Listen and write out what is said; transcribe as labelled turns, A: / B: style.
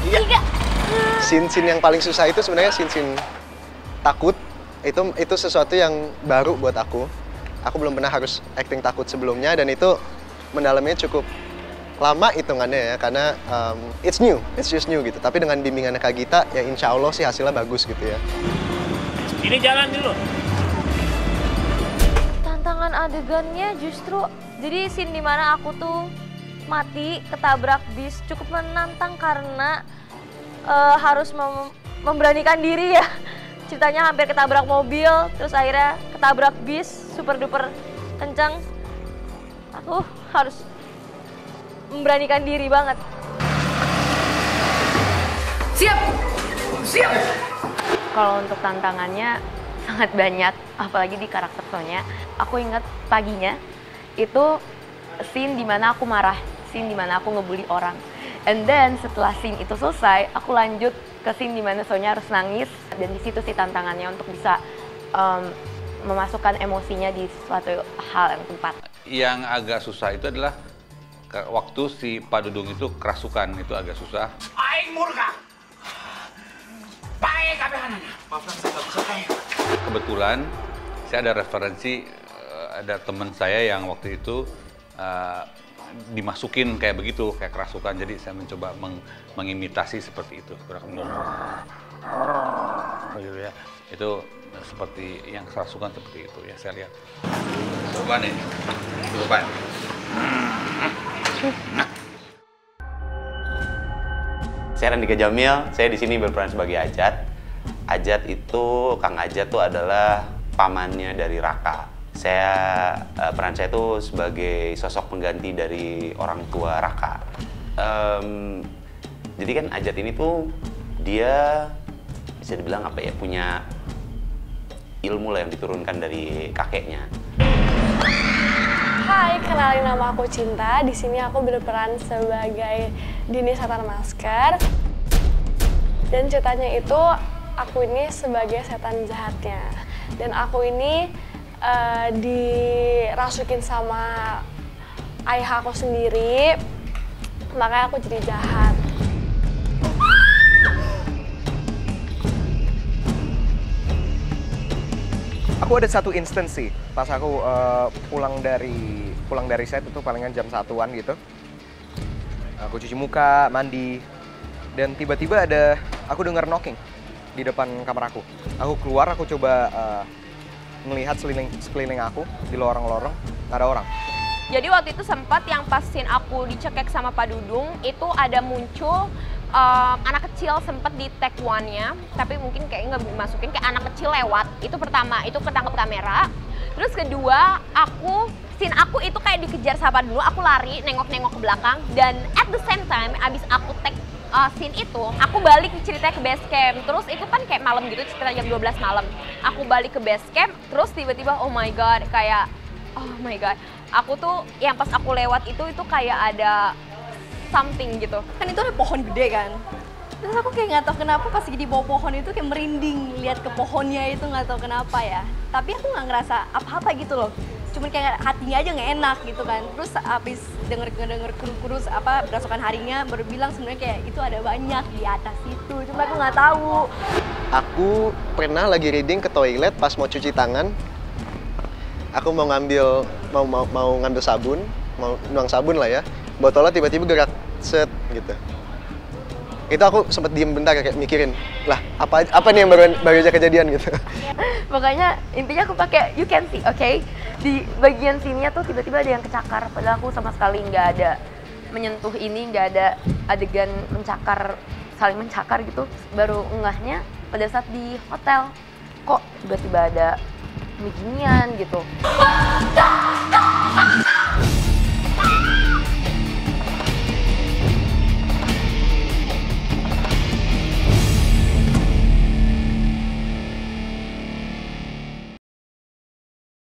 A: Tiga.
B: Scene yang paling susah itu sebenarnya scene takut. Itu sesuatu yang baru buat aku. Aku belum pernah harus acting takut sebelumnya, dan itu mendalaminya cukup lama hitungannya ya, karena it's just new gitu. Tapi dengan bimbingan Kak Gita, ya insya Allah sih hasilnya bagus gitu ya.
C: Ini jalan dulu.
A: Tantangan adegannya justru, jadi scene dimana aku tuh mati, ketabrak bis, cukup menantang karena harus memberanikan diri ya. Ceritanya hampir ketabrak mobil, terus akhirnya ketabrak bis, super duper kencang. Aku harus memberanikan diri banget.
D: Siap! Siap!
E: Kalau untuk tantangannya sangat banyak, apalagi di karakter Sonya. Aku ingat paginya, itu scene dimana aku marah, scene dimana aku ngebully orang. And then setelah scene itu selesai, aku lanjut ke scene dimana Sonya harus nangis. Dan di situ sih tantangannya untuk bisa memasukkan emosinya di suatu hal yang tepat.
F: Yang agak susah itu adalah waktu si Pak Dudung itu kerasukan, itu agak susah.
C: Aing murka. Baik kabehan. Maafkan saya nggak bisa kayak.
F: Kebetulan saya ada referensi, ada teman saya yang waktu itu dimasukin kayak begitu, kayak kerasukan. Jadi saya mencoba mengimitasi seperti itu. Gitu ya. Itu seperti yang kerasukan seperti itu ya, saya lihat. Coba nih, coba.
G: Saya Randika Jamil, saya di sini berperan sebagai Ajat. Ajat itu, Kang Ajat tuh adalah pamannya dari Raka. Peran saya tuh sebagai sosok pengganti dari orang tua Raka. Jadi kan Ajat ini tuh dia bisa dibilang apa ya, punya ilmu lah yang diturunkan dari kakeknya.
H: Hai, kenalin nama aku Cinta. Di sini aku berperan sebagai Dini Setan Masker. Dan ceritanya itu aku ini sebagai setan jahatnya. Dan aku ini dirasukin sama ayah aku sendiri, makanya aku jadi jahat.
B: Aku ada satu instansi pas aku pulang dari set itu palingan jam 1-an gitu. Aku cuci muka, mandi, dan tiba-tiba aku dengar knocking di depan kamar aku. Aku keluar, aku coba melihat sekeliling aku di lorong-lorong, nggak ada orang.
I: Jadi waktu itu sempat yang pas scene aku dicekek sama Pak Dudung, itu ada muncul anak kecil sempet di take one-nya, tapi mungkin kayak nggak dimasukin, kayak anak kecil lewat. Itu pertama, itu ketangkep kamera. Terus kedua, scene aku itu kayak dikejar sama Pak Dudung, aku lari, nengok-nengok ke belakang. Dan at the same time, abis aku take scene itu, aku balik ceritanya ke base camp. Terus itu kan kayak malam gitu, sekitar jam 12 malam. Aku balik ke base camp, terus tiba-tiba oh my god, kayak oh my god. Aku tuh, yang pas aku lewat itu kayak ada something gitu.
J: Kan itu ada pohon gede kan. Terus aku kayak nggak tahu kenapa pas di bawah pohon itu kayak merinding lihat ke pohonnya itu, nggak tahu kenapa ya. Tapi aku nggak ngerasa apa-apa gitu loh. Cuman kayak hatinya aja nggak enak gitu kan. Terus abis denger kurus berdasarkan harinya baru bilang sebenarnya kayak itu ada banyak di atas itu. Cuma aku nggak tahu.
B: Aku pernah lagi reading ke toilet pas mau cuci tangan. Aku mau ngambil sabun, mau nuang sabun lah ya. Botolnya tiba-tiba gerak set gitu. Itu aku sempet diem bentar kayak mikirin, lah apa nih yang baru aja kejadian gitu.
E: Makanya intinya aku pakai you can see, oke? Di bagian sininya tuh tiba-tiba ada yang kecakar, padahal aku sama sekali nggak ada menyentuh ini, nggak ada adegan saling mencakar gitu. Baru ngehnya pada saat di hotel, kok tiba-tiba ada beginian gitu.